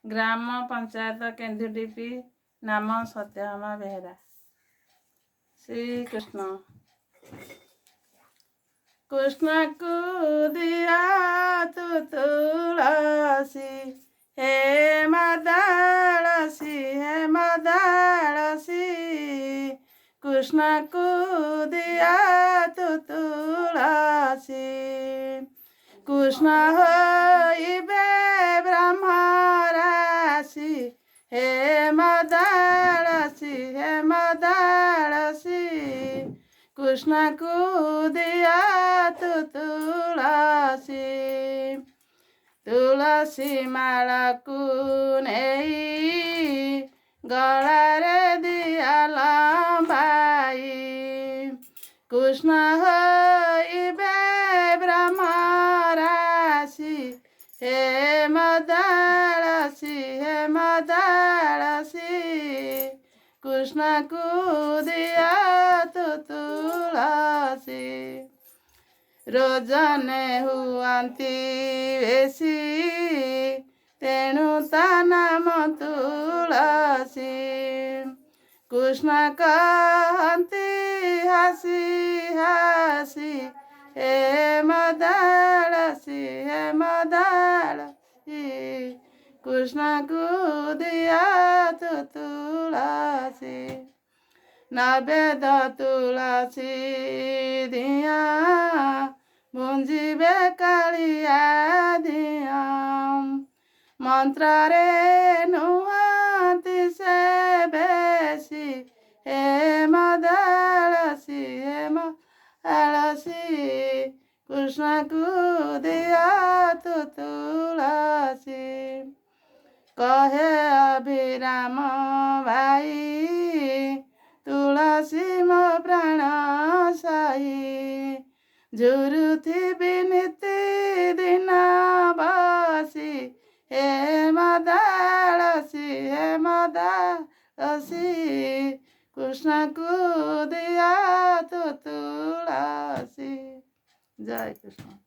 ଗ୍ରାମ ପଞ୍ଚାୟତ କେନ୍ଦୁଟିପି, ନାମ ସତ୍ୟଭାମା ବେହେରା। ଶ୍ରୀକୃଷ୍ଣ। କୃଷ୍ଣକୁ ଦିଆ ତୁ ତୁଳସୀ, ହେ ମଦାଳସୀ, ହେ ମଦାଳସୀ। କୃଷ୍ଣକୁ ଦିଆ ତୁ ତୁଳସୀ, କୃଷ୍ଣ ହୋଇବେ ବ୍ରହ୍ମ ରାଶି, ହେ ମଦାଳସୀ, ହେ ମଦାଳସୀ। କୃଷ୍ଣକୁ ଦିଆ ତୁ ତୁଳସୀ, ତୁଳସୀ ମାଳକୁ ନେଇ ଗଳାରେ ଦିଆ ଲମ୍ବାଇ, କୃଷ୍ଣ ହୋଇବେ ବ୍ରହ୍ମ ରାଶି, ହେ ମଦାଳସୀ, ହେ ମଦାଳସୀ। କୃଷ୍ଣକୁ ଦିଆ ତୁ ତୁଳସୀ, ରୋଜନେ ହୁଅନ୍ତି ବେଶୀ, ତେଣୁ ତା ନାମ ତୁଳସୀ। କୃଷ୍ଣ କହନ୍ତି ହାସି ହାସି, ହେ ମଦାଳସୀ, ହେ ମଦାଳସୀ। କୃଷ୍ଣକୁ ଦିଆ ତୁ ତୁଳସୀ, ନବେଦ ତୁଳସୀ ଦିଆ, ଭୁଞ୍ଜିବେ କାଳିଆ ଦିଆ। ମନ୍ତ୍ରରେ ନୁହନ୍ତି ସେ ବେଶୀ, ହେ ମଦାଳସୀ, ହେ ମଦାଳସୀ। କୃଷ୍ଣକୁ ଦିଆ ତୁ ତୁଳସୀ, କହେ ଅଭିରାମ ଭାଇ, ତୁଳସୀ ମୋ ପ୍ରାଣ ସାଇ। ଝୁରୁଥିବି ନିତି ଦିନ ବସି, ହେ ମଦାଳସୀ, ହେ ମଦାଳସୀ। କୃଷ୍ଣକୁ ଦିଆ ତୁ ତୁଳସୀ। ଜୟ କୃଷ୍ଣ।